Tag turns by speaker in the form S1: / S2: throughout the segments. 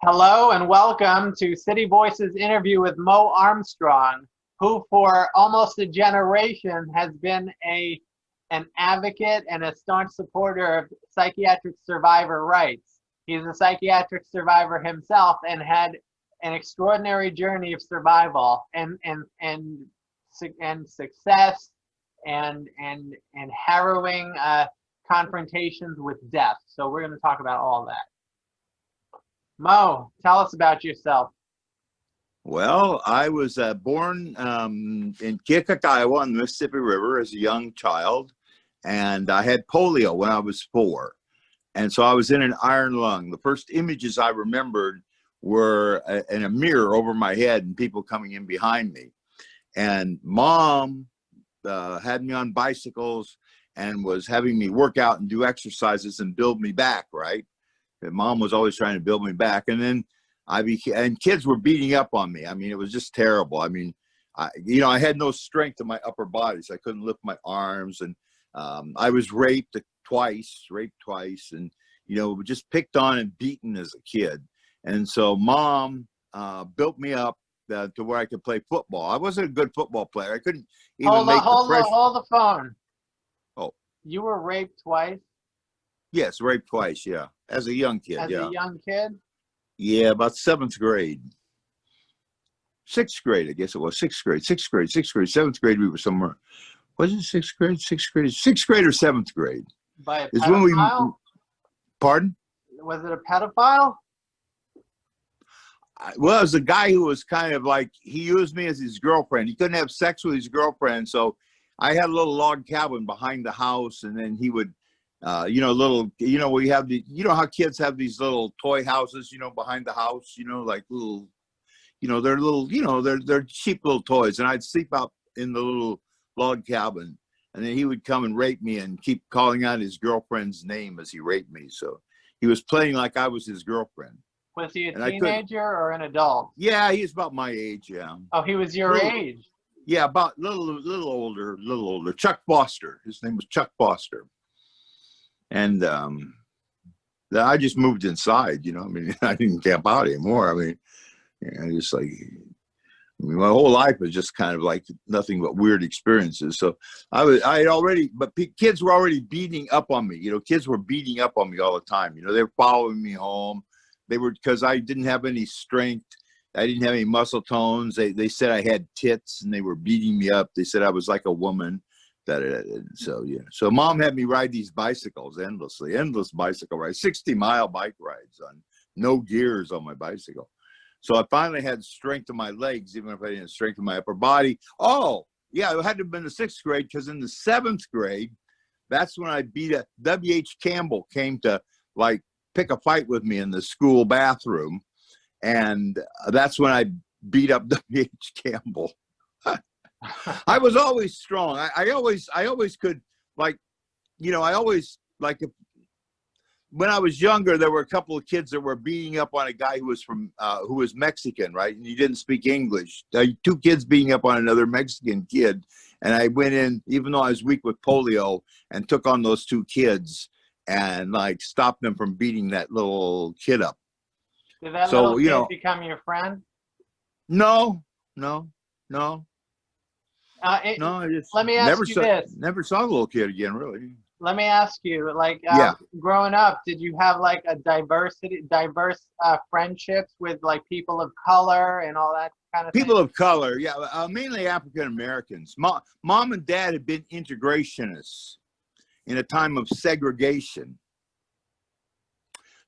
S1: Hello and welcome to City Voices interview with Moe Armstrong, who for almost a generation has been an advocate and a staunch supporter of psychiatric survivor rights. He's a psychiatric survivor himself and had an extraordinary journey of survival and success and harrowing confrontations with death. So we're going to talk about all that. Mo, tell us about yourself.
S2: Well, I was born in Keokuk, Iowa, on the Mississippi River as a young child, and I had polio when I was 4. And so I was in an iron lung. The first images I remembered were in a mirror over my head and people coming in behind me. And Mom had me on bicycles and was having me work out and do exercises and build me back, right? And Mom was always trying to build me back. And then and kids were beating up on me. I mean, it was just terrible. I mean, I had no strength in my upper body, so I couldn't lift my arms. And I was raped twice, and, just picked on and beaten as a kid. And so Mom built me up to where I could play football. I wasn't a good football player. I couldn't even make the fresh.
S1: Hold the phone.
S2: Oh.
S1: You were raped twice?
S2: Yes, raped twice, yeah. As a young kid,
S1: As a young kid?
S2: Yeah, about 7th grade. 6th grade, I guess it was. 6th grade. 7th grade, we were somewhere. Was it 6th grade? 6th grade or 7th grade?
S1: By a pedophile?
S2: Pardon?
S1: Was it a pedophile?
S2: Well, it was a guy who was kind of like, he used me as his girlfriend. He couldn't have sex with his girlfriend, so I had a little log cabin behind the house, and then he would we have how kids have these little toy houses, behind the house, like little, they're little, they're cheap little toys. And I'd sleep out in the little log cabin, and then he would come and rape me and keep calling out his girlfriend's name as he raped me. So he was playing like I was his girlfriend.
S1: Was he a teenager or an adult?
S2: Yeah, he was about my age. Yeah.
S1: Oh, he was your age.
S2: Yeah, about little older. Chuck Foster. His name was Chuck Foster. And I just moved inside, I didn't camp out anymore. My whole life was just kind of like nothing but weird experiences. So kids were already beating up on me. Kids were beating up on me all the time. They were following me home. Because I didn't have any strength. I didn't have any muscle tones. They said I had tits, and they were beating me up. They said I was like a woman. So Mom had me ride these bicycles endless bicycle rides, 60-mile bike rides on no gears on my bicycle. So I finally had strength in my legs, even if I didn't have strength in my upper body. Oh, yeah, it had to have been the 6th grade, because in the 7th grade, that's when I beat up. W.H. Campbell came to pick a fight with me in the school bathroom, and that's when I beat up W.H. Campbell. I was always strong. I always could, when I was younger, there were a couple of kids that were beating up on a guy who was Mexican, right? And he didn't speak English. 2 kids beating up on another Mexican kid. And I went in, even though I was weak with polio, and took on those 2 kids and stopped them from beating that little kid up.
S1: Did that little kid become your friend?
S2: No.
S1: Let me ask you this.
S2: Never saw the little kid again, really.
S1: Let me ask you, growing up, did you have diverse friendships with people of color and all that kind of
S2: People
S1: thing?
S2: of color, yeah, mainly African Americans. Mom and Dad had been integrationists in a time of segregation.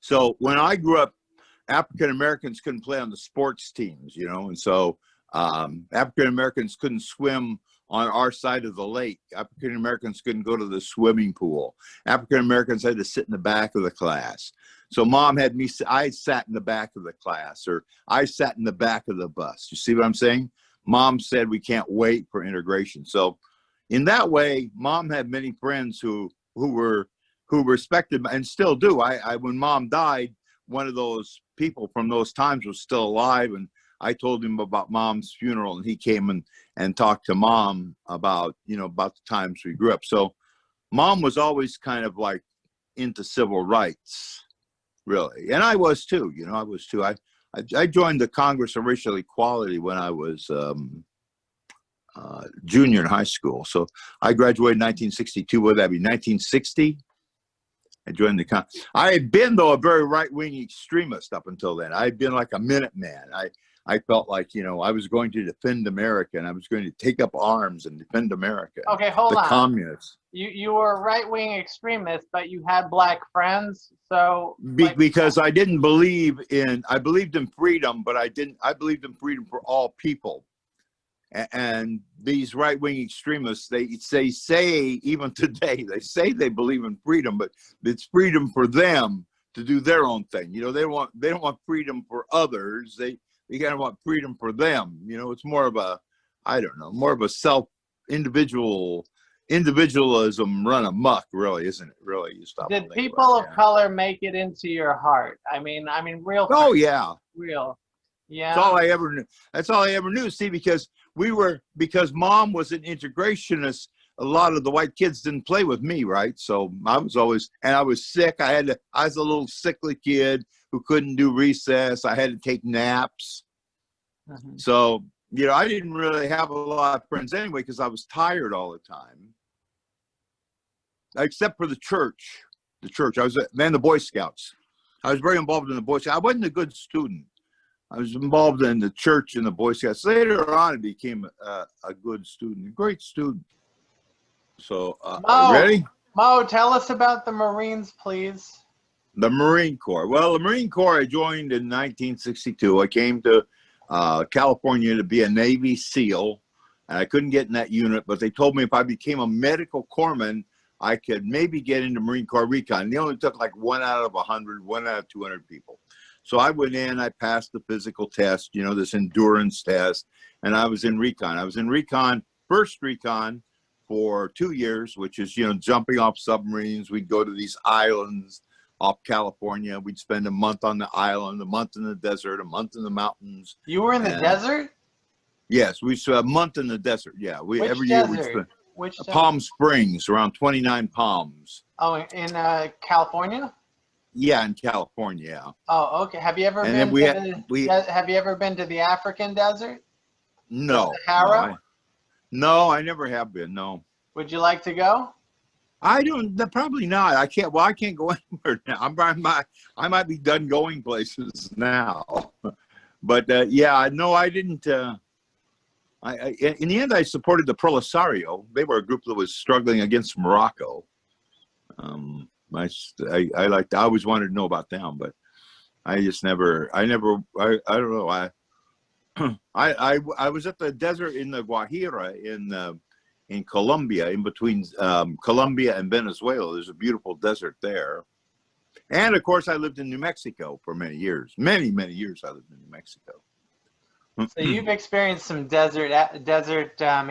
S2: So when I grew up, African Americans couldn't play on the sports teams, and so African Americans couldn't swim on our side of the lake. African Americans couldn't go to the swimming pool. African Americans had to sit in the back of the class. So Mom had me, I sat in the back of the class, or I sat in the back of the bus. You see what I'm saying? Mom said we can't wait for integration. So in that way, Mom had many friends who respected and still do. When Mom died, one of those people from those times was still alive, and I told him about Mom's funeral, and he came and talked to Mom about the times we grew up. So Mom was always kind of into civil rights. really. And I was too, you know, I was too. I joined the Congress of Racial Equality when I was junior in high school. So I graduated in 1962. What would that be, 1960? I joined the I had been, though, a very right-wing extremist up until then. I had been like a Minuteman. I felt like, you know, I was going to defend America, and I was going to take up arms and defend America.
S1: Okay, hold on.
S2: The communists.
S1: You were a right-wing extremist, but you had black friends, so
S2: Because I didn't believe in, I believed in freedom, but I believed in freedom for all people. And these right-wing extremists, they say, even today, they say they believe in freedom, but it's freedom for them to do their own thing. You know, they don't want freedom for others. They kind of want freedom for them. You know, it's more of a, I don't know, more of a individualism run amok, really, isn't it? Really, you stop.
S1: Did people of color make it into your heart? I mean, real.
S2: Oh yeah,
S1: real. Yeah.
S2: That's all I ever knew. That's all I ever knew. See, because Mom was an integrationist, a lot of the white kids didn't play with me, right? So I was always, and I was sick. I was a little sickly kid who couldn't do recess. I had to take naps.
S1: Mm-hmm.
S2: So, you know, I didn't really have a lot of friends anyway because I was tired all the time. Except for the church. I was the Boy Scouts. I was very involved in the Boy Scouts. I wasn't a good student. I was involved in the church and the Boy Scouts. Later on, I became a good student, a great student. So, are you ready?
S1: Mo, tell us about the Marines, please.
S2: The Marine Corps. Well, the Marine Corps I joined in 1962. I came to California to be a Navy SEAL, and I couldn't get in that unit, but they told me if I became a medical corpsman, I could maybe get into Marine Corps Recon. They only took like 1 out of 100, 1 out of 200 people. So I went in, I passed the physical test, you know, this endurance test, and I was in Recon. I was in Recon, first Recon, for 2 years, which is, you know, jumping off submarines. We'd go to these islands off California. We'd spend a month on the island, a month in the desert, a month in the mountains.
S1: You were in the desert?
S2: Yes, we spent a month in the desert. Yeah, every year we'd spend.
S1: Which
S2: Palm Springs, around 29 Palms.
S1: Oh, in California?
S2: Yeah, in California. Yeah.
S1: Oh, okay. Have you ever been to the African desert?
S2: No.
S1: Sahara?
S2: No, I never have been. No.
S1: Would you like to go?
S2: I don't. Probably not. I can't. Well, I can't go anywhere now. I might be done going places now. But yeah, no, I didn't. In the end, I supported the Polisario. They were a group that was struggling against Morocco. I always wanted to know about them, but I just never. I don't know. I was at the desert in the Guajira in Colombia, in between Colombia and Venezuela. There's a beautiful desert there. And of course, I lived in New Mexico for many years. Many years I lived in New Mexico.
S1: So you've experienced some desert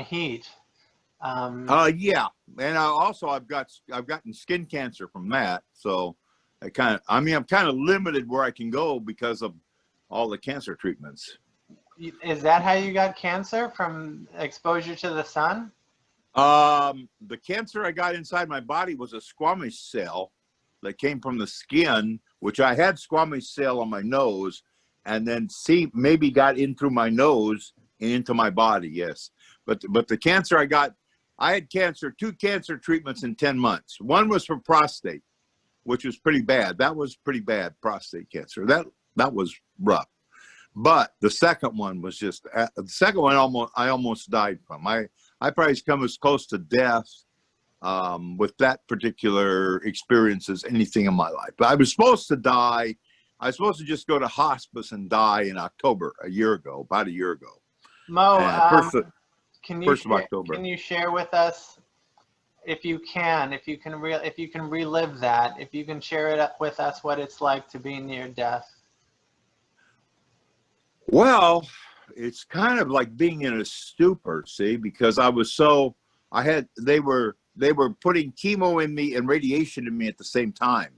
S1: heat.
S2: Yeah, and I've gotten skin cancer from that. So I'm kind of limited where I can go because of all the cancer treatments.
S1: Is that how you got cancer, from exposure to the sun?
S2: The cancer I got inside my body was a squamous cell that came from the skin, which I had squamous cell on my nose, and then maybe got in through my nose and into my body. Yes, but the cancer I had cancer, 2 cancer treatments in 10 months. One was for prostate, which was pretty bad. That was pretty bad, prostate cancer. That was rough. But the second one was just, I almost died from. I probably come as close to death with that particular experience as anything in my life. But I was supposed to die. I was supposed to just go to hospice and die in October, about a year ago.
S1: Mo,
S2: Can you
S1: share with us, if you can relive that, if you can share it with us, what it's like to be near death?
S2: Well, it's kind of like being in a stupor, see, because they were putting chemo in me and radiation in me at the same time.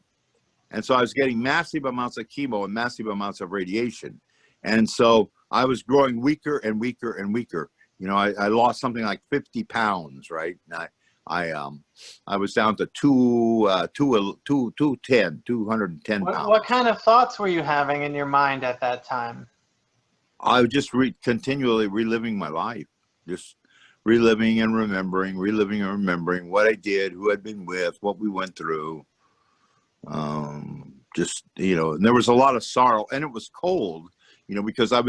S2: And so I was getting massive amounts of chemo and massive amounts of radiation. And so I was growing weaker and weaker and weaker. You know, I lost something like 50 pounds, right? And I was down to 210 pounds.
S1: What kind of thoughts were you having in your mind at that time?
S2: I was just continually reliving my life, just reliving and remembering what I did, who I'd been with, what we went through. Just, you know, and there was a lot of sorrow, and it was cold, you know, because I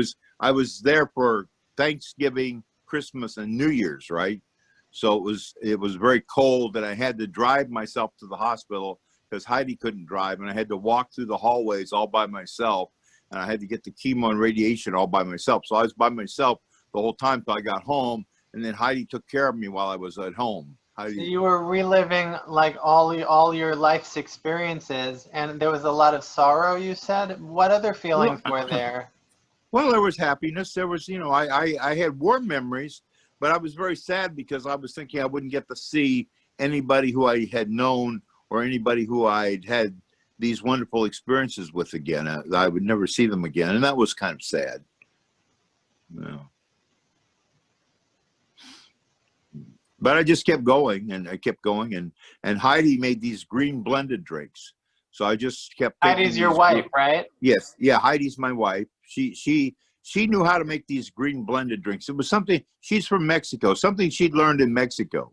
S2: was there for Thanksgiving, Christmas, and New Year's, right? So it was very cold, and I had to drive myself to the hospital because Heidi couldn't drive, and I had to walk through the hallways all by myself, and I had to get the chemo and radiation all by myself. So I was by myself the whole time till I got home, and then Heidi took care of me while I was at home. Heidi,
S1: So you were reliving like all your life's experiences, and there was a lot of sorrow, you said. What other feelings were there?
S2: well, there was happiness. There was, you know, I had warm memories, but I was very sad because I was thinking I wouldn't get to see anybody who I had known or anybody who I'd had these wonderful experiences with again. I would never see them again, and that was kind of sad. Yeah. But I just kept going, and I kept going, and Heidi made these green blended drinks. So I just kept taking
S1: Heidi's your wife, right?
S2: Yes, yeah, Heidi's my wife. She knew how to make these green blended drinks. It was something, she's from Mexico, something she'd learned in Mexico,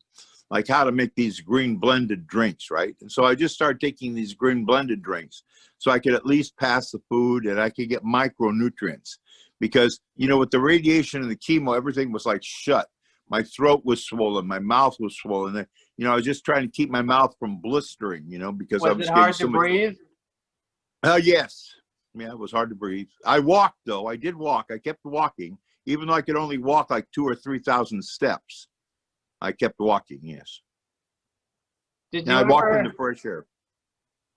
S2: like how to make these green blended drinks, right? And so I just started taking these green blended drinks so I could at least pass the food and I could get micronutrients. Because, you know, with the radiation and the chemo, everything was like shut. My throat was swollen, my mouth was swollen. You know, I was just trying to keep my mouth from blistering, you know, because I was
S1: it
S2: getting
S1: hard
S2: so
S1: to
S2: much.
S1: breathe?
S2: Yes. Yeah, it was hard to breathe. I walked, though. I did walk. I kept walking, even though I could only walk like 2,000 or 3,000 steps. I kept walking, yes.
S1: Did
S2: And
S1: you
S2: I walked
S1: ever,
S2: into fresh air.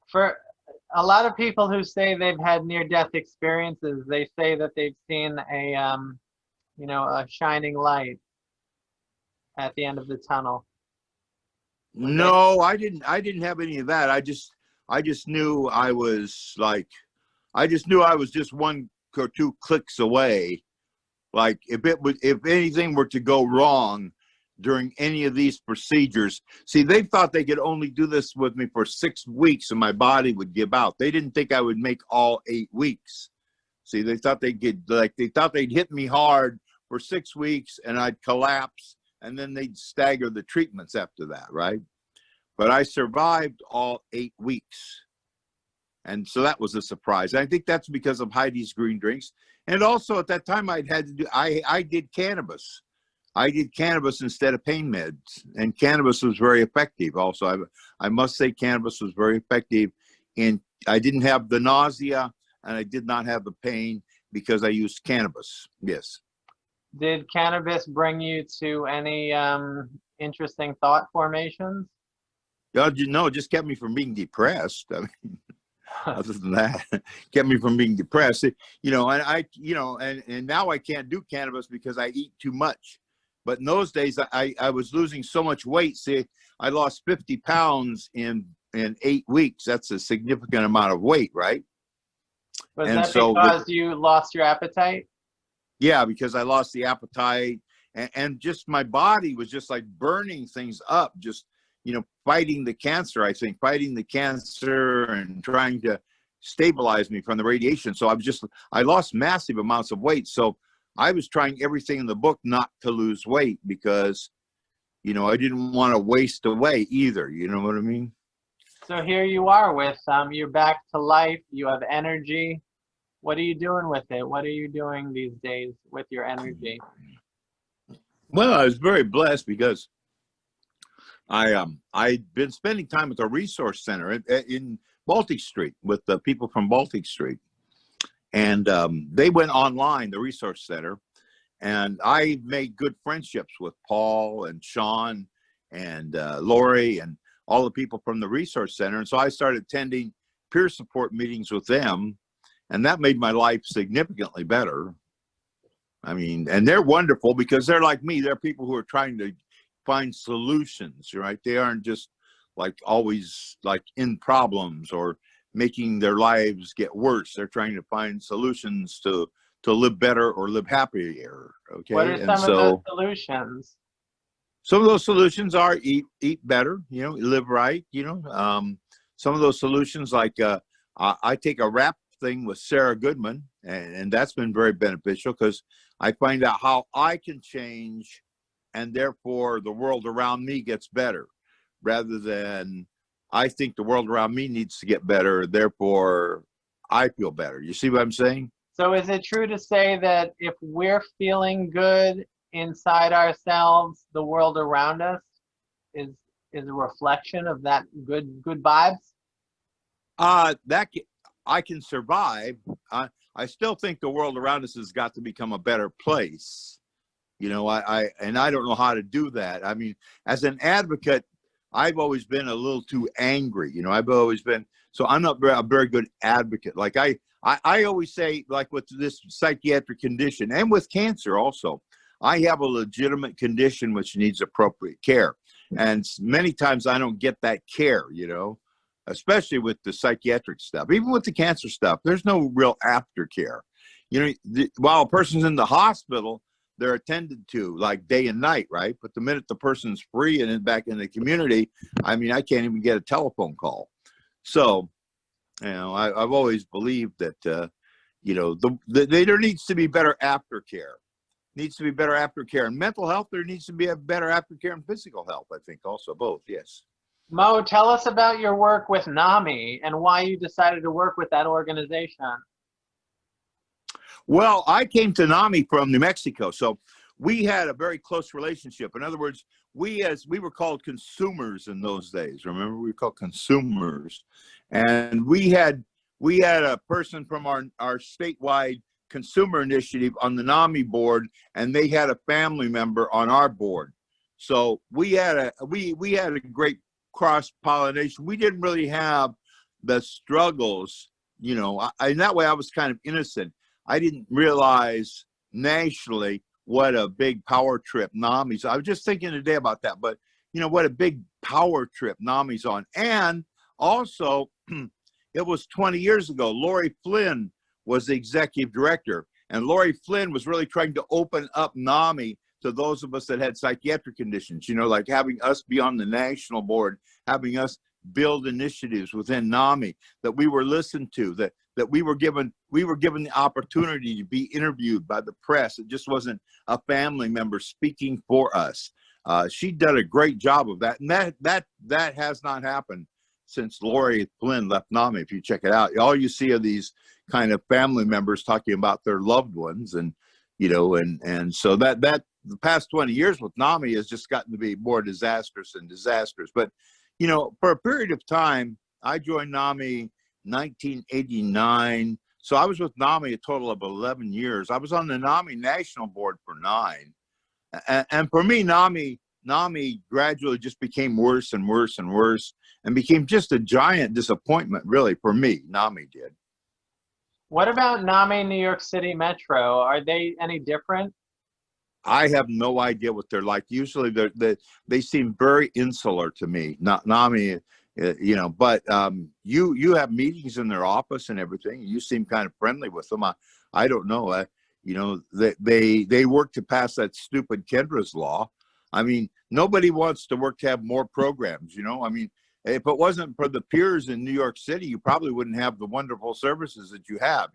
S1: for a lot of people who say they've had near-death experiences, they say that they've seen you know, a shining light at the end of the tunnel.
S2: No, I didn't have any of that. I just knew I was like, I just knew I was just one or two clicks away. Like if anything were to go wrong during any of these procedures, see, they thought they could only do this with me for 6 weeks and my body would give out. They didn't think I would make all 8 weeks. See, they thought they'd hit me hard for 6 weeks and I'd collapse, and then they'd stagger the treatments after that, right? But I survived all 8 weeks. And so that was a surprise. I think that's because of Heidi's green drinks. And also at that time I did cannabis. I did cannabis instead of pain meds. And cannabis was very effective also. I must say cannabis was very effective. And I didn't have the nausea and I did not have the pain because I used cannabis. Yes.
S1: Did cannabis bring you to any interesting thought formations?
S2: No, it just kept me from being depressed. I mean, other than that, kept me from being depressed. You know, and now I can't do cannabis because I eat too much. But in those days, I was losing so much weight. See, I lost 50 pounds in 8 weeks. That's a significant amount of weight, right?
S1: Was
S2: And
S1: that
S2: so
S1: because you lost your appetite?
S2: yeah, because I lost the appetite and just my body was just like burning things up, just, you know, fighting the cancer, I think, fighting the cancer and trying to stabilize me from the radiation. So I lost massive amounts of weight. So I was trying everything in the book not to lose weight because, you know, I didn't want to waste away either. You know what I mean?
S1: So here you are with you're back to life. You have energy. What are you doing with it? What are you doing these days with your energy?
S2: Well, I was very blessed because I'd been spending time at the resource center in Baltic Street with the people from Baltic Street. And they went online, the resource center, and I made good friendships with Paul and Sean and Lori and all the people from the resource center. And so I started attending peer support meetings with them, and that made my life significantly better. I mean, and they're wonderful because they're like me. They're people who are trying to find solutions, right? They aren't just like always like in problems or making their lives get worse. They're trying to find solutions to live better or live happier. Okay.
S1: What are
S2: And
S1: some of those
S2: so
S1: solutions?
S2: Some of those solutions are eat better, live right, some of those solutions like I take a rap thing with Sarah Goodman, and that's been very beneficial because I find out how I can change, and therefore the world around me gets better, rather than I think the world around me needs to get better, therefore I feel better. You see what I'm saying?
S1: So is it true to say that if we're feeling good inside ourselves, the world around us is a reflection of that good vibes?
S2: That I can survive. I still think the world around us has got to become a better place. I don't know how to do that. I mean, as an advocate, I've always been a little too angry. I've always been, so I'm not a very good advocate. Like I always say, like with this psychiatric condition and with cancer also, I have a legitimate condition which needs appropriate care. And many times I don't get that care, especially with the psychiatric stuff. Even with the cancer stuff, there's no real aftercare. While a person's in the hospital, they're attended to like day and night, right? But the minute the person's free and back in the community, I mean, I can't even get a telephone call. So, I've always believed that, there needs to be better aftercare. Needs to be better aftercare. In mental health, there needs to be a better aftercare in physical health, I think also, both, yes.
S1: Mo, tell us about your work with NAMI and why you decided to work with that organization.
S2: Well, I came to NAMI from New Mexico, so we had a very close relationship. In other words, we were called consumers in those days. Remember, we were called consumers, and we had a person from our statewide consumer initiative on the NAMI board, and they had a family member on our board. So we had a great cross-pollination. We didn't really have the struggles, in that way I was kind of innocent. I didn't realize nationally what a big power trip NAMI's. I was just thinking today about that, but what a big power trip NAMI's on. And also, it was 20 years ago. Lori Flynn was the executive director, and Lori Flynn was really trying to open up NAMI to those of us that had psychiatric conditions, like having us be on the national board, having us build initiatives within NAMI, that we were listened to, that we were given the opportunity to be interviewed by the press. It just wasn't a family member speaking for us. She did a great job of that, and that has not happened since Lori Flynn left NAMI. If you check it out, all you see are these kind of family members talking about their loved ones, and so that the past 20 years with NAMI has just gotten to be more disastrous and disastrous. But for a period of time, I joined NAMI 1989. So I was with NAMI a total of 11 years. I was on the NAMI national board for 9. And for me, NAMI gradually just became worse and worse and worse, and became just a giant disappointment, really, for me. NAMI did.
S1: What about NAMI New York City Metro? Are they any different?
S2: I have no idea what they're like. Usually they seem very insular to me. Not NAMI, but you have meetings in their office and everything. You seem kind of friendly with them. I don't know. They work to pass that stupid Kendra's law. I mean, nobody wants to work to have more programs. I mean, if it wasn't for the peers in New York City, you probably wouldn't have the wonderful services that you have.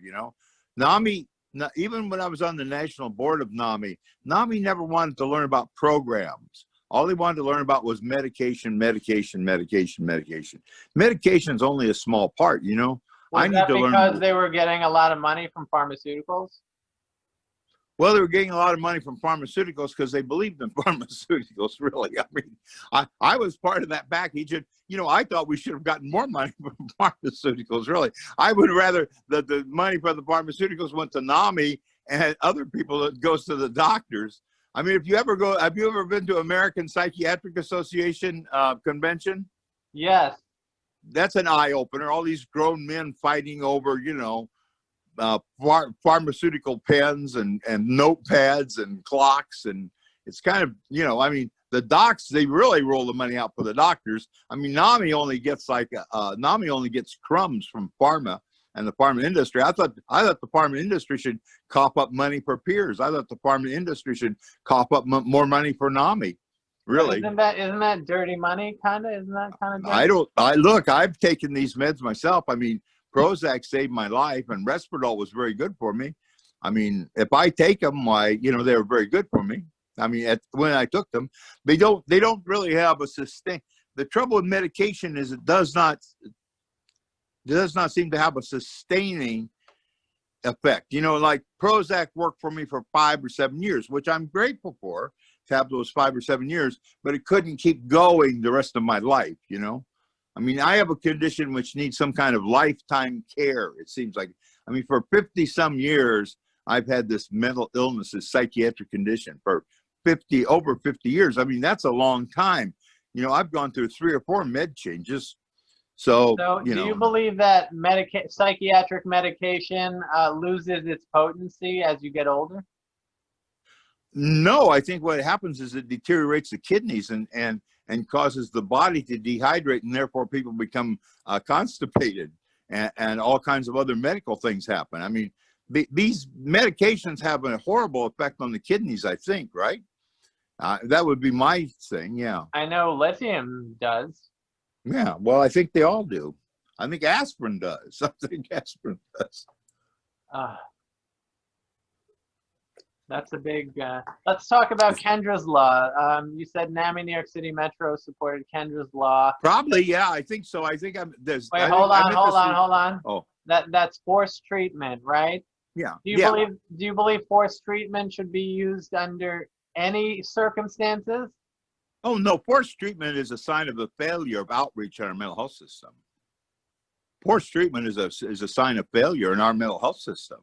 S2: NAMI. Even when I was on the national board of NAMI never wanted to learn about programs. All they wanted to learn about was medication, medication, medication, medication. Medication is only a small part,
S1: Was that because they were getting a lot of money from pharmaceuticals?
S2: Well, they were getting a lot of money from pharmaceuticals because they believed in pharmaceuticals, really. I mean, I was part of that package. And, I thought we should have gotten more money from pharmaceuticals, really. I would rather that the money from the pharmaceuticals went to NAMI and other people that goes to the doctors. I mean, have you ever been to American Psychiatric Association convention?
S1: Yes.
S2: That's an eye-opener. All these grown men fighting over, pharmaceutical pens and notepads and clocks, and it's kind of, I mean, the docs, they really roll the money out for the doctors. I mean, NAMI only gets crumbs from pharma and the pharma industry. I thought the pharma industry should cough up money for peers. I thought the pharma industry should cough up more money for NAMI,
S1: But
S2: really.
S1: isn't that dirty money, kind of? Isn't that kind of dirty?
S2: Look, I've taken these meds myself. I mean, Prozac saved my life, and Resperdal was very good for me. I mean, if I take them, they were very good for me. I mean, when I took them, they don't really have a sustain. The trouble with medication is it does not seem to have a sustaining effect. You know, like Prozac worked for me for 5 or 7 years, which I'm grateful for, to have those 5 or 7 years, but it couldn't keep going the rest of my life, you know? I mean, I have a condition which needs some kind of lifetime care, it seems like. I mean, for 50 some years, I've had this mental illness, this psychiatric condition for over 50 years. I mean, that's a long time. You know, I've gone through 3 or 4 med changes. So,
S1: do you believe that psychiatric medication loses its potency as you get older?
S2: No, I think what happens is it deteriorates the kidneys and causes the body to dehydrate, and therefore people become constipated, and all kinds of other medical things happen. I mean, these medications have a horrible effect on the kidneys, I think, right? That would be my thing, yeah.
S1: I know lithium does.
S2: Yeah, well, I think they all do. I think aspirin does. I think aspirin does.
S1: That's a big. Let's talk about Kendra's Law. You said NAMI New York City Metro supported Kendra's Law.
S2: Probably, yeah. I think so. I think I'm. There's.
S1: Wait, hold on.
S2: Oh,
S1: that's forced treatment, right?
S2: yeah.
S1: Do you believe forced treatment should be used under any circumstances?
S2: Oh no, forced treatment is a sign of a failure of outreach in our mental health system. Forced treatment is a sign of failure in our mental health system.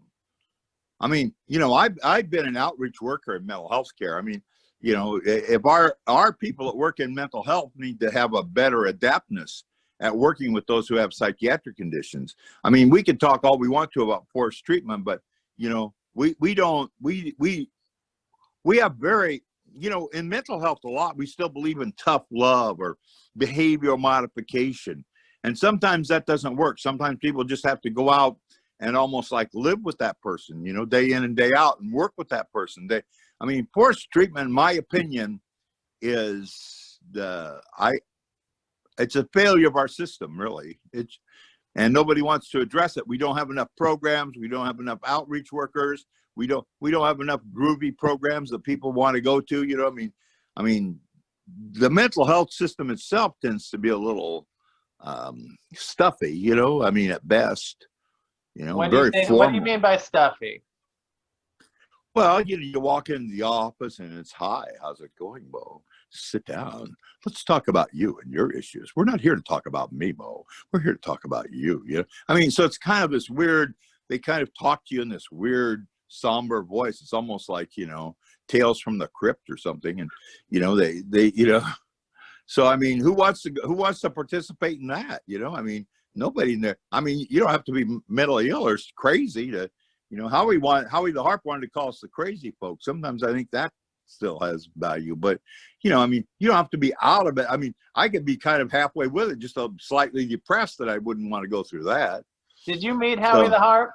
S2: I mean, you know, I've been an outreach worker in mental health care. I mean, you know, if our people that work in mental health need to have a better adaptness at working with those who have psychiatric conditions. I mean, we can talk all we want to about forced treatment, but you know, we have very, you know, in mental health a lot, we still believe in tough love or behavioral modification. And sometimes that doesn't work. Sometimes people just have to go out and almost like live with that person, you know, day in and day out, and work with that person. I mean, forced treatment, in my opinion, is it's a failure of our system, really. And nobody wants to address it. We don't have enough programs. We don't have enough outreach workers. We don't have enough groovy programs that people want to go to. You know, I mean, the mental health system itself tends to be a little stuffy. You know, I mean, at best. You know,
S1: what
S2: very formal.
S1: What do you mean by stuffy?
S2: Well, you walk into the office and it's, hi, how's it going, Moe? Sit down. Let's talk about you and your issues. We're not here to talk about me, Moe. We're here to talk about you. You know, I mean, so it's kind of this weird. They kind of talk to you in this weird, somber voice. It's almost like, you know, Tales from the Crypt or something. And you know, they you know. So I mean, who wants to participate in that? You know, I mean. Nobody in there. I mean, you don't have to be mentally ill or crazy to, you know, Howie the Harp wanted to call us the crazy folks. Sometimes I think that still has value, but you know, I mean, you don't have to be out of it. I mean, I could be kind of halfway with it, just slightly depressed that I wouldn't want to go through that.
S1: Did you meet Howie the Harp?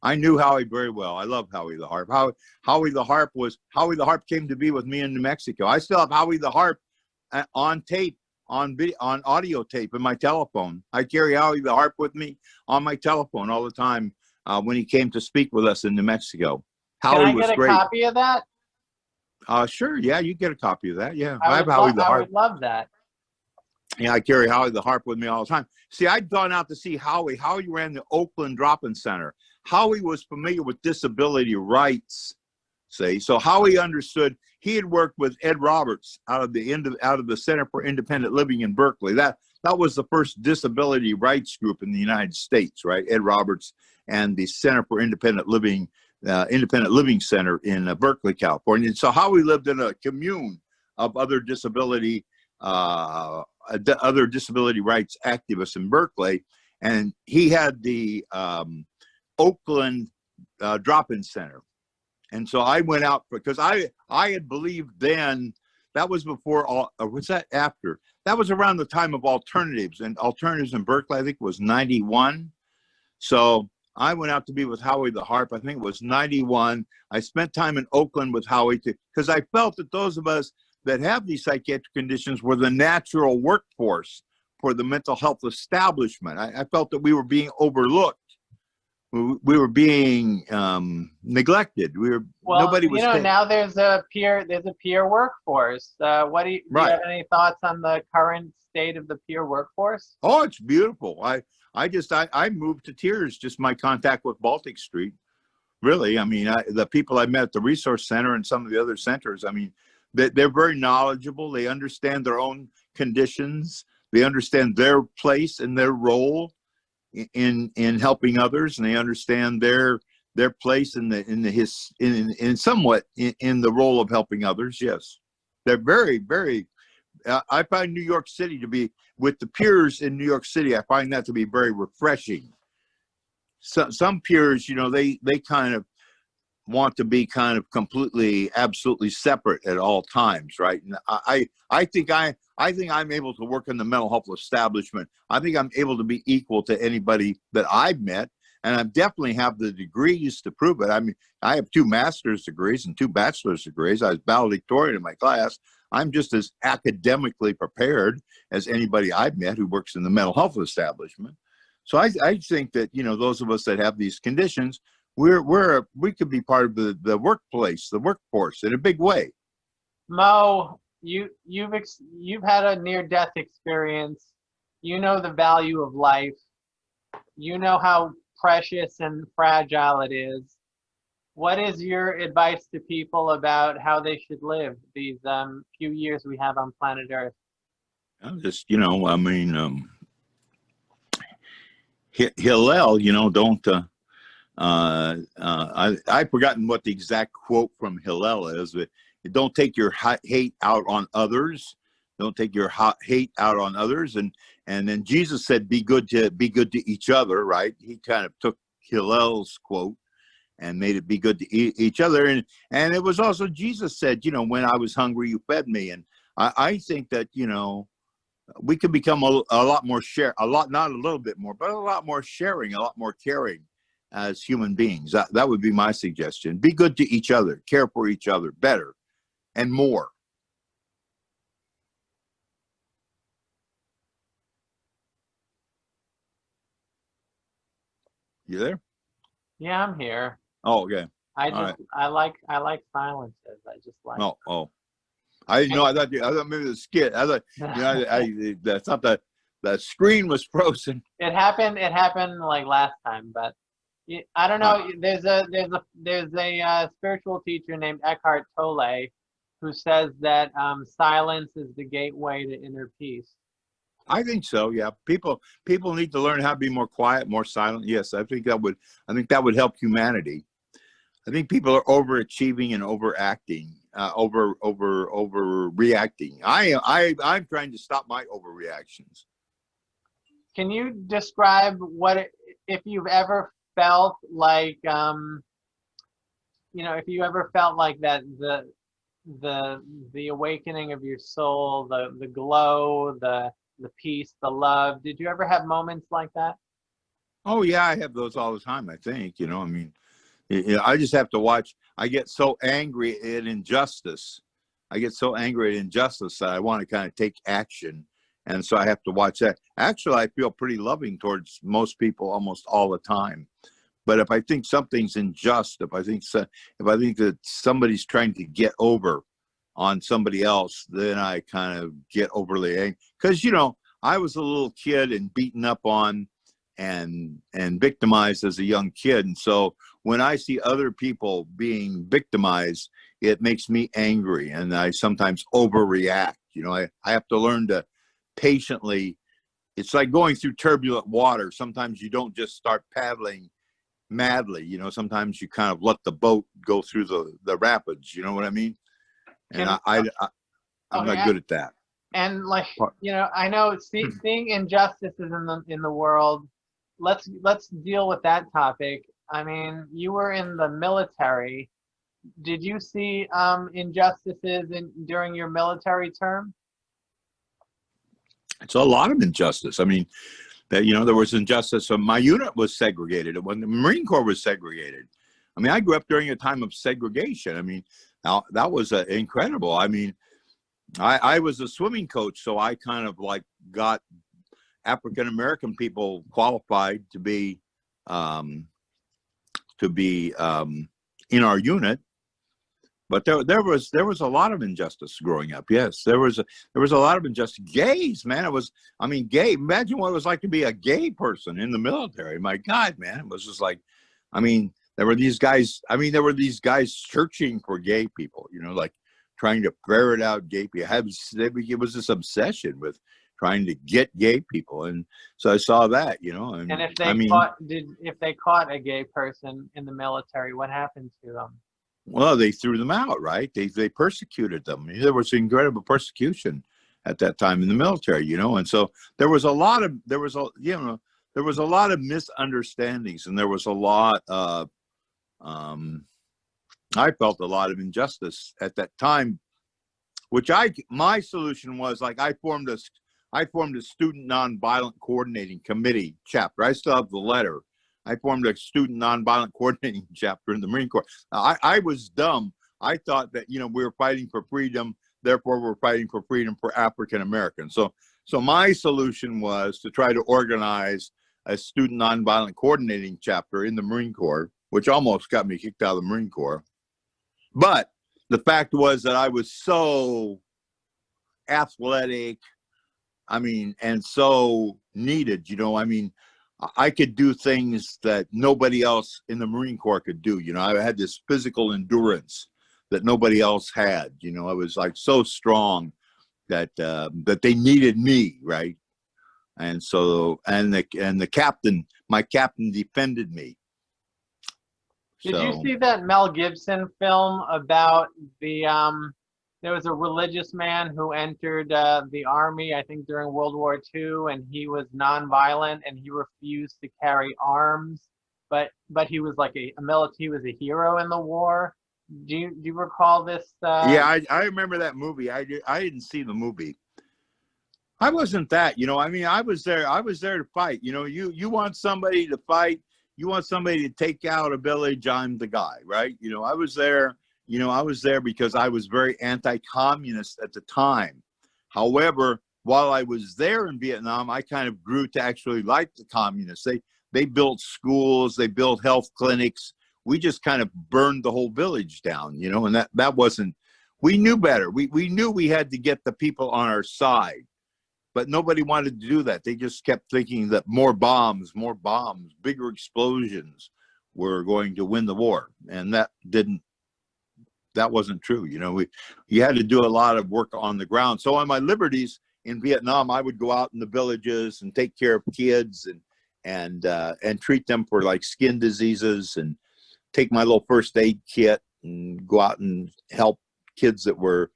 S2: I knew Howie very well. I love Howie the Harp. Howie the Harp came to be with me in New Mexico. I still have Howie the Harp on tape. On audio tape in my telephone. I carry Howie the Harp with me on my telephone all the time when he came to speak with us in New Mexico. Howie was great.
S1: Can I get a copy of that?
S2: Sure. Yeah, you get a copy of that. Yeah,
S1: I
S2: have Howie the Harp.
S1: I would love that.
S2: Yeah, I carry Howie the Harp with me all the time. See, I'd gone out to see Howie. Howie ran the Oakland Drop-In Center. Howie was familiar with disability rights. So Howie understood. He had worked with Ed Roberts out of the Center for Independent Living in Berkeley. That was the first disability rights group in the United States, right? Ed Roberts and the Center for Independent Living Center in Berkeley, California. And so Howie lived in a commune of other disability rights activists in Berkeley, and he had the Oakland Drop-In Center. And so I went out because I had believed then, that was before all, or was that after? That was around the time of alternatives, and alternatives in Berkeley, I think was 91. So I went out to be with Howie the Harp. I think it was 91. I spent time in Oakland with Howie because I felt that those of us that have these psychiatric conditions were the natural workforce for the mental health establishment. I felt that we were being overlooked. We were being neglected.
S1: Well,
S2: nobody was
S1: now there's a peer workforce. What do you have any thoughts on the current state of the peer workforce?
S2: Oh, it's beautiful. I moved to tears just my contact with Baltic Street. Really, I mean, the people I met at the resource center and some of the other centers, I mean, they're very knowledgeable. They understand their own conditions. They understand their place and their role in helping others, and they understand their place in somewhat in the role of helping others. Yes, they're very, very. I find New York City to be, with the peers in New York City, I find that to be very refreshing. Some peers, they kind of want to be kind of completely, absolutely separate at all times, right? And I think I'm able to work in the mental health establishment. I think I'm able to be equal to anybody that I've met, and I definitely have the degrees to prove it. I mean, I have 2 master's degrees and 2 bachelor's degrees. I was valedictorian in my class. I'm just as academically prepared as anybody I've met who works in the mental health establishment. So I think that, those of us that have these conditions, we could be part of the workplace, the workforce in a big way.
S1: Mo, you've had a near-death experience. You know the value of life. You know how precious and fragile it is. What is your advice to people about how they should live these few years we have on planet Earth?
S2: Just, I mean, Hillel, don't. I've forgotten what the exact quote from Hillel is, but don't take your hate out on others. Don't take your hate out on others. And then Jesus said, be good to each other, right? He kind of took Hillel's quote and made it be good to each other. And it was also, Jesus said, when I was hungry, you fed me. And I think that, we could become a lot more not a little bit more, but a lot more sharing, a lot more caring as human beings. That would be my suggestion. Be good to each other, care for each other better and more. You there?
S1: Yeah, I'm here.
S2: Oh, okay.
S1: I like silences. I just like.
S2: Oh. I didn't know. I thought maybe the skit. I thought, that's not the screen was frozen.
S1: It happened like last time, but I don't know. There's a spiritual teacher named Eckhart Tolle who says that silence is the gateway to inner peace.
S2: I think so. Yeah, people need to learn how to be more quiet, more silent. Yes, I think that would help humanity. I think people are overachieving and overacting, overreacting. I'm trying to stop my overreactions.
S1: Can you describe if you've ever felt like if you ever felt like that the awakening of your soul, the glow, the peace, the love? Did you ever have moments like that?
S2: Oh yeah, I have those all the time. I think I mean. I just have to watch. I get so angry at injustice. That I want to kind of take action. And so I have to watch that. Actually, I feel pretty loving towards most people almost all the time. But if I think something's unjust, if I think that somebody's trying to get over on somebody else, then I kind of get overly angry. Because, I was a little kid and beaten up on and victimized as a young kid. And so when I see other people being victimized, it makes me angry, and I sometimes overreact. I have to learn to patiently. It's like going through turbulent water. Sometimes you don't just start paddling madly. Sometimes you kind of let the boat go through the rapids. You know what I mean? And I'm not good at that.
S1: And I know seeing injustices in the world. Let's deal with that topic. I mean, you were in the military. Did you see injustices during your military term?
S2: It's a lot of injustice. I mean, there was injustice. So my unit was segregated. When the Marine Corps was segregated. I mean, I grew up during a time of segregation. I mean, now that was incredible. I mean, I was a swimming coach, so I kind of like got African American people qualified to be um, in our unit. But there was a lot of injustice growing up. Yes, there was a lot of injustice. Gays, man, I mean, gay. Imagine what it was like to be a gay person in the military. My God, man, it was just like, I mean, there were these guys. I mean, there were these guys searching for gay people. You know, like trying to ferret out gay people. It was this obsession with trying to get gay people, and so I saw that. You know,
S1: And if
S2: I
S1: they
S2: mean,
S1: if they caught a gay person in the military, what happened to them?
S2: well, they threw them out, right? They persecuted them. There was incredible persecution at that time in the military, you know, and so there was a lot of misunderstandings, and there was a lot of I felt a lot of injustice at that time, which my solution was like I formed a student nonviolent coordinating committee chapter. I still have the letter. I formed a student nonviolent coordinating chapter in the Marine Corps. I was dumb. I thought that, you know, we were fighting for freedom, therefore we're fighting for freedom for African Americans. So my solution was to try to organize a student nonviolent coordinating chapter in the Marine Corps, which almost got me kicked out of the Marine Corps. But the fact was that I was so athletic, I mean, and so needed, you know, I mean, I could do things that nobody else in the Marine Corps could do. You know, I had this physical endurance that nobody else had. You know, I was like so strong that that they needed me, right? And so, and the captain, my captain, defended me.
S1: Did you see that Mel Gibson film about there was a religious man who entered the army, I think during World War II, and he was nonviolent and he refused to carry arms, but he was like he was a hero in the war. Do you recall this?
S2: Yeah, I remember that movie. I didn't see the movie. I wasn't that, you know. I mean, I was there to fight. You know, you want somebody to fight, you want somebody to take out a village, I'm the guy, right? You know, I was there. You know, I was there because I was very anti-communist at the time. However, while I was there in Vietnam, I kind of grew to actually like the communists. They built schools, they built health clinics. We just kind of burned the whole village down, you know, and that wasn't, we knew better. We knew we had to get the people on our side, but nobody wanted to do that. They just kept thinking that more bombs, bigger explosions were going to win the war. And that wasn't true. You know, you had to do a lot of work on the ground. So on my liberties in Vietnam, I would go out in the villages and take care of kids and treat them for like skin diseases, and take my little first aid kit and go out and help kids that were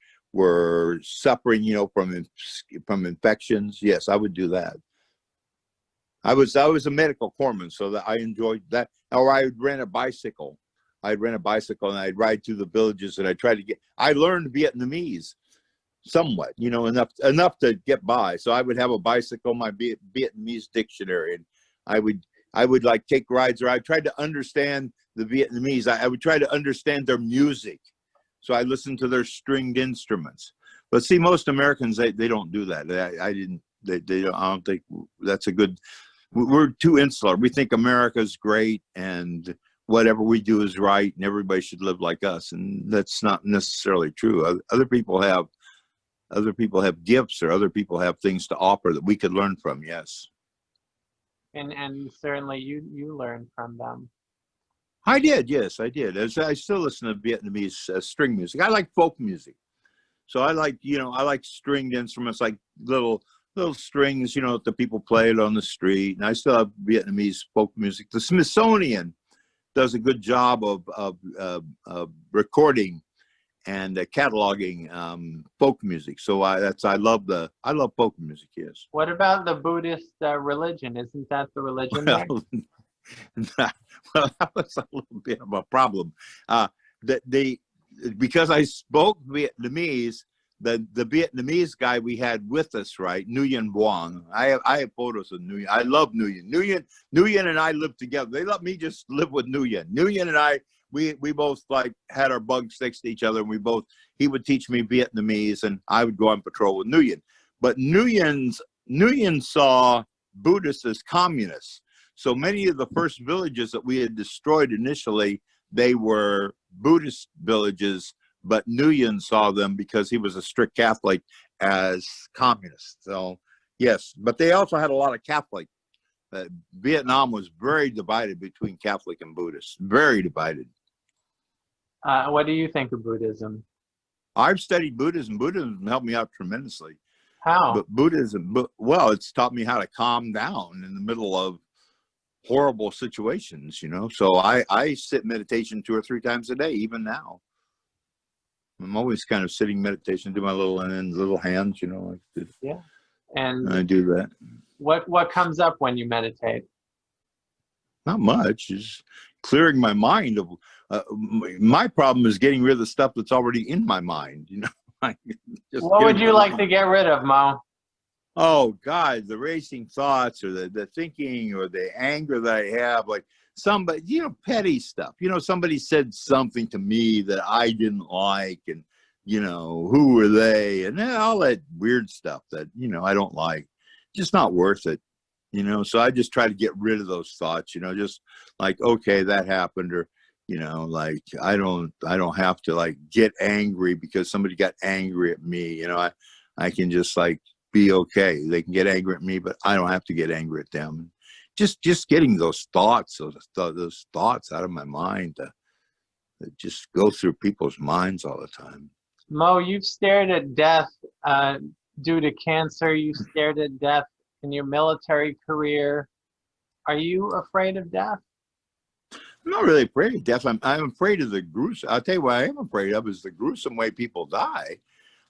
S2: suffering, you know, from infections. Yes, I would do that. I was a medical corpsman, so that I enjoyed that. Or I would rent a bicycle. I'd rent a bicycle and I'd ride through the villages, and I learned Vietnamese somewhat, you know, enough to get by. So I would have a bicycle, my Vietnamese dictionary, and I would like take rides, or I tried to understand the Vietnamese. I would try to understand their music. So I listened to their stringed instruments. But see, most Americans, they don't do that. I don't think that's a good, we're too insular. We think America's great and whatever we do is right and everybody should live like us. And that's not necessarily true. Other people have gifts, or other people have things to offer that we could learn from. Yes.
S1: And certainly you learned from them.
S2: I did. Yes, I did. I still listen to Vietnamese string music. I like folk music. So I like stringed instruments, like little strings, you know, that the people played on the street. And I still have Vietnamese folk music. The Smithsonian does a good job of recording and cataloging folk music. So I love folk music. Yes.
S1: What about the Buddhist religion? Isn't that the religion there?
S2: Well, that was a little bit of a problem. Because I spoke Vietnamese, the Vietnamese guy we had with us, right, Nguyen Vuong. I have photos of Nguyen. I love Nguyen. Nguyen and I lived together. They let me just live with Nguyen. Nguyen and I, we both like had our bugs next to each other, and he would teach me Vietnamese, and I would go on patrol with Nguyen. But Nguyen saw Buddhists as communists. So many of the first villages that we had destroyed initially, they were Buddhist villages, but Nguyen saw them, because he was a strict Catholic, as communists. So yes, but they also had a lot of Catholic. Vietnam was very divided between Catholic and Buddhist, very divided.
S1: What do you think of Buddhism?
S2: I've studied Buddhism. Buddhism helped me out tremendously.
S1: How?
S2: But Buddhism, well, it's taught me how to calm down in the middle of horrible situations, you know. So I sit meditation 2 or 3 times a day, even now. I'm always kind of sitting meditation, do my little hands, you know, like this.
S1: Yeah. And
S2: I do that.
S1: What comes up when you meditate?
S2: Not much. Just clearing my mind of. My problem is getting rid of the stuff that's already in my mind, you know.
S1: What would you like to get rid of, Mo?
S2: Oh God, the racing thoughts, or the thinking, or the anger that I have, like somebody, you know, petty stuff. You know, somebody said something to me that I didn't like, and you know, who were they, and all that weird stuff that, you know, I don't like. Just not worth it, you know. So I just try to get rid of those thoughts, you know, just like, okay, that happened, or you know, like I don't have to like get angry because somebody got angry at me, you know. I can just like be okay. They can get angry at me, but I don't have to get angry at them. Just getting those thoughts out of my mind that just go through people's minds all the time.
S1: Mo, you've stared at death due to cancer. You stared at death in your military career. Are you afraid of death?
S2: I'm not really afraid of death. I'm afraid of the gruesome. I'll tell you what I am afraid of is the gruesome way people die.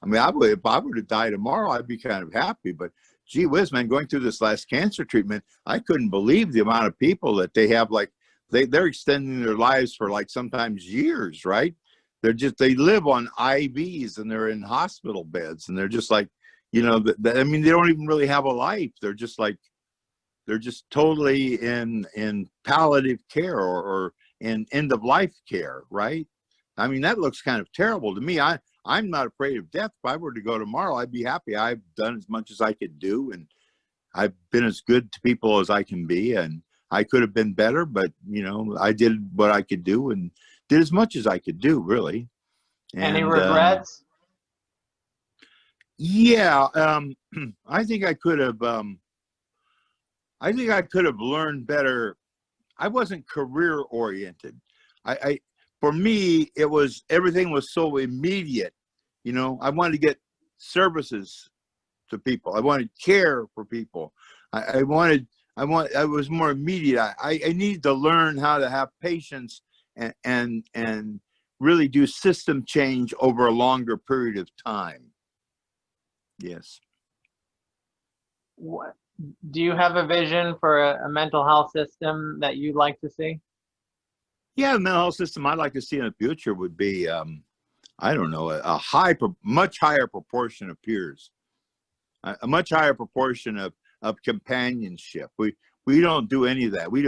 S2: I mean, if I were to die tomorrow, I'd be kind of happy. But gee whiz, man, going through this last cancer treatment, I couldn't believe the amount of people that they have. Like they're extending their lives for like sometimes years, right? They live on IVs, and they're in hospital beds, and they're just like, you know, I mean, they don't even really have a life. They're just totally in palliative care or in end of life care, right? I mean, that looks kind of terrible to me. I'm not afraid of death. If I were to go tomorrow, I'd be happy. I've done as much as I could do, and I've been as good to people as I can be, and I could have been better, but you know, I did what I could do and did as much as I could do, really.
S1: Any regrets?
S2: Yeah, I think I could have. I think I could have learned better. I wasn't career oriented. For me, everything was so immediate. You know, I wanted to get services to people. I wanted care for people. I was more immediate. I needed to learn how to have patience and really do system change over a longer period of time. Yes.
S1: What, do you have a vision for a mental health system that you'd like to see?
S2: Yeah, the mental health system I'd like to see in the future would be, I don't know, much higher proportion of peers, a much higher proportion of companionship. We don't do any of that. We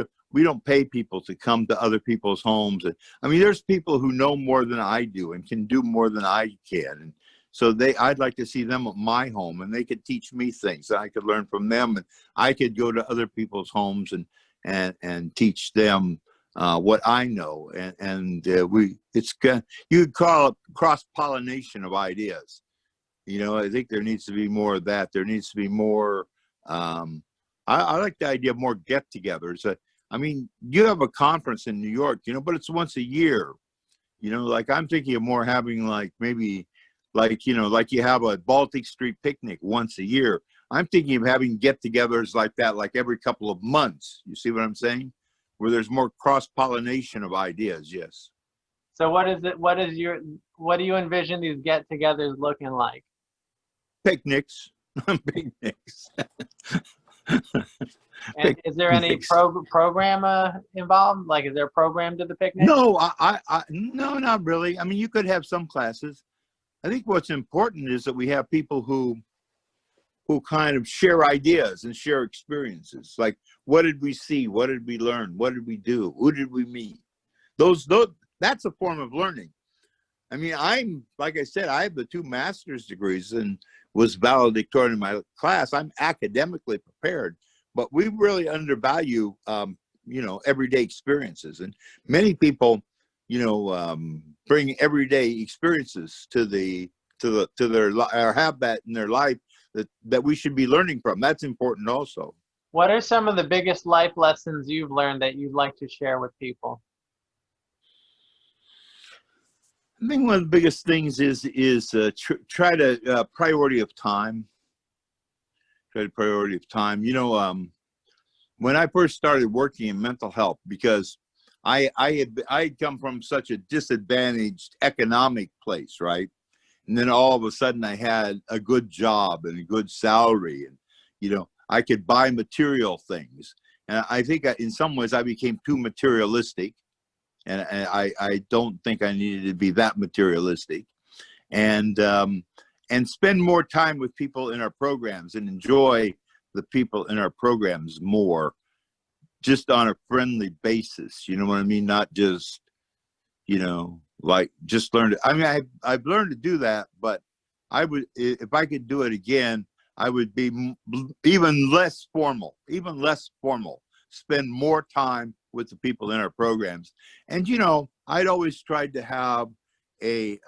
S2: don't pay people to come to other people's homes. I mean, there's people who know more than I do and can do more than I can. And so I'd like to see them at my home, and they could teach me things that I could learn from them, and I could go to other people's homes and teach them what I know. You could call it cross-pollination of ideas. You know, I think there needs to be more of that. There needs to be more. I like the idea of more get-togethers. I mean, you have a conference in New York, you know, but it's once a year. You know, like I'm thinking of more having like maybe like, you know, like you have a Baltic Street picnic once a year. I'm thinking of having get-togethers like that, like every couple of months. You see what I'm saying? Where there's more cross-pollination of ideas. Yes.
S1: So what do you envision these get-togethers looking like?
S2: Picnics. Picnics.
S1: And is there any program involved? Like, is there a program to the picnic?
S2: No, no, not really. I mean, you could have some classes. I think what's important is that we have people who kind of share ideas and share experiences. Like, what did we see? What did we learn? What did we do? Who did we meet? Those That's a form of learning. I mean, like I said, I have the 2 master's degrees and was valedictorian in my class. I'm academically prepared, but we really undervalue, you know, everyday experiences. And many people, you know, bring everyday experiences to their or have that in their life that we should be learning from. That's important also.
S1: What are some of the biggest life lessons you've learned that you'd like to share with people?
S2: I think one of the biggest things is try to priority of time. Try to priority of time. You know, when I first started working in mental health, because I come from such a disadvantaged economic place, right? And then all of a sudden I had a good job and a good salary, and you know, I could buy material things. And I think in some ways I became too materialistic. And I don't think I needed to be that materialistic, and spend more time with people in our programs and enjoy the people in our programs more, just on a friendly basis. You know what I mean? Not just, you know, like just learn to. I mean, I've learned to do that, but I would, if I could do it again, I would be even less formal, spend more time with the people in our programs. And, you know, I'd always tried to have a,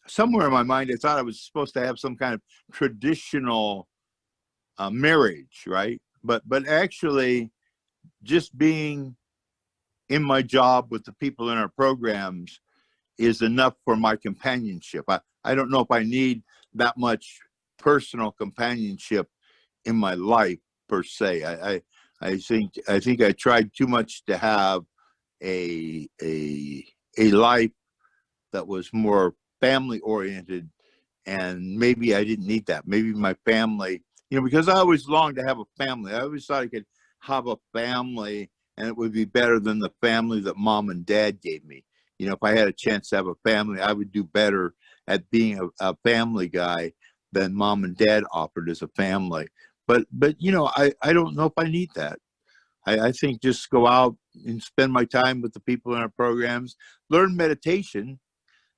S2: somewhere in my mind, I thought I was supposed to have some kind of traditional marriage, right? But actually just being in my job with the people in our programs is enough for my companionship. I don't know if I need that much personal companionship in my life per se. I think I tried too much to have a life that was more family oriented, and maybe I didn't need that. Maybe my family, you know, because I always longed to have a family. I always thought I could have a family and it would be better than the family that mom and dad gave me. You know, if I had a chance to have a family, I would do better at being a family guy than mom and dad offered as a family. But you know, I don't know if I need that. I think just go out and spend my time with the people in our programs, learn meditation,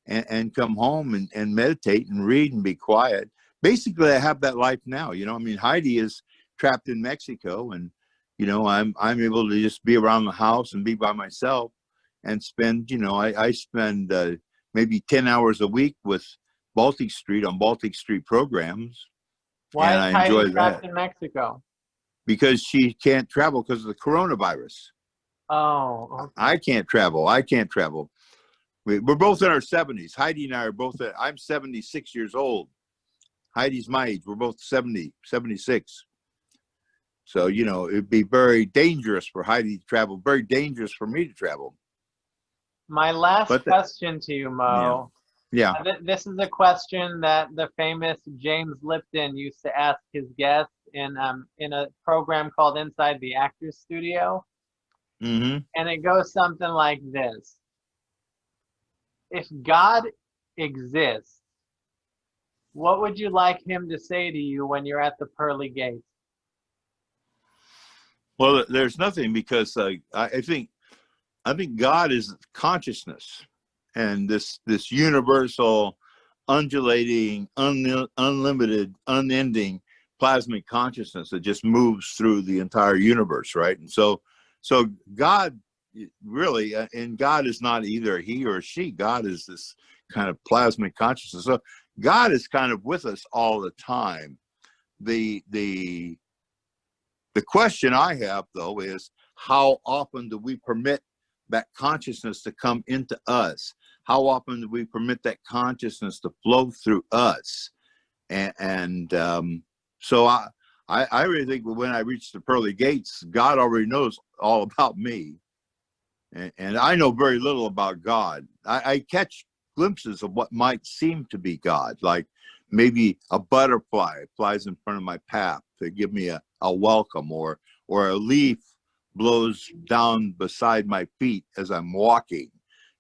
S2: and come home and meditate and read and be quiet. Basically, I have that life now. You know, I mean, Heidi is trapped in Mexico, and you know, I'm able to just be around the house and be by myself and spend. You know, I spend maybe 10 hours a week with Baltic Street on Baltic Street programs,
S1: Why
S2: and
S1: is
S2: I enjoy
S1: Heidi trapped
S2: that
S1: in Mexico?
S2: because she can't travel because of the coronavirus.
S1: Oh, okay.
S2: I can't travel. We're both in our 70s. Heidi and I are both, I'm 76 years old. Heidi's my age. We're both 70, 76. So, you know, it'd be very dangerous for Heidi to travel, very dangerous for me to travel.
S1: My last question to you, Mo.
S2: Yeah.
S1: This is a question that the famous James Lipton used to ask his guests in a program called Inside the Actors Studio.
S2: Mm-hmm.
S1: And it goes something like this. If God exists, what would you like him to say to you when you're at the pearly gates?
S2: Well, there's nothing, because I think God is consciousness, and this universal, undulating, unlimited, unending plasmic consciousness that just moves through the entire universe, right? And so God really, and God is not either he or she. God is this kind of plasmic consciousness. So God is kind of with us all the time. The question I have, though, is how often do we permit that consciousness to come into us? How often do we permit that consciousness to flow through us? So I really think when I reach the pearly gates, God already knows all about me. And I know very little about God. I catch glimpses of what might seem to be God, like maybe a butterfly flies in front of my path to give me a welcome, or a leaf blows down beside my feet as I'm walking,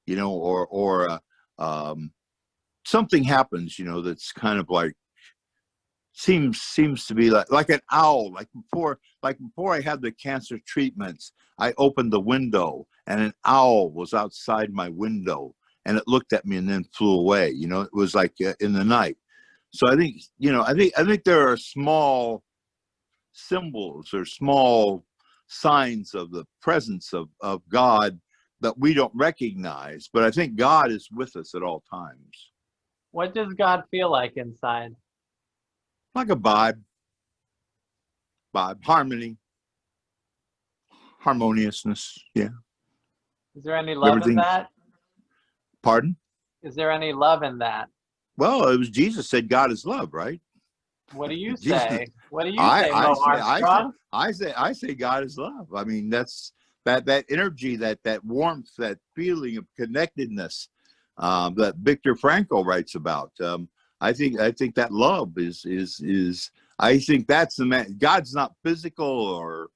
S2: you know, or something happens, you know, that's kind of like seems to be like an owl. Like before I had the cancer treatments, I opened the window and an owl was outside my window and it looked at me and then flew away. You know, it was like in the night. So I think, you know, I think there are small symbols or small signs of the presence of God that we don't recognize, but I think God is with us at all times.
S1: What does God feel like inside?
S2: Like a vibe, harmony, harmoniousness. Yeah.
S1: Is there any love in that?
S2: Pardon?
S1: Is there any love in that?
S2: Well, it was Jesus said God is love, right?
S1: What do you
S2: Jesus,
S1: say? What do you say, Moe Armstrong?
S2: I say God is love. I mean, that's that energy, that warmth, that feeling of connectedness that Viktor Frankl writes about. I think that love is I think that's the man. God's not physical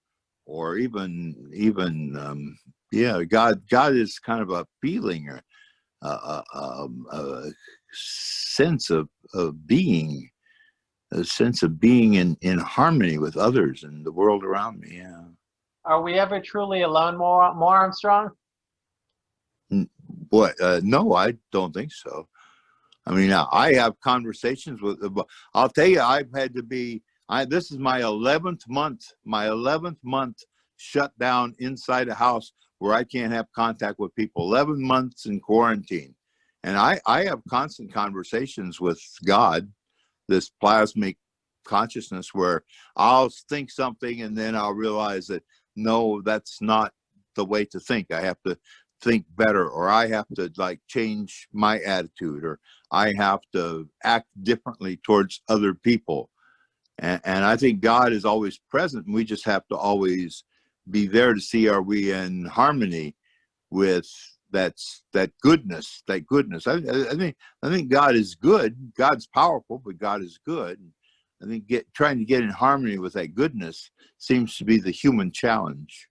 S2: or even yeah. God is kind of a feeling or a sense of being. A sense of being in harmony with others and the world around me. Yeah.
S1: Are we ever truly alone, Moe Armstrong?
S2: What? No, I don't think so. I mean, I have conversations with. I'll tell you, I've had to be. This is my 11th month shut down inside a house where I can't have contact with people. 11 months in quarantine, and I have constant conversations with God, this plasmic consciousness, where I'll think something and then I'll realize that no, that's not the way to think. I have to think better, or I have to like change my attitude, or I have to act differently towards other people. And I think God is always present, and we just have to always be there to see, are we in harmony with that goodness. I think God is good. God's powerful, but God is good. I think trying to get in harmony with that goodness seems to be the human challenge.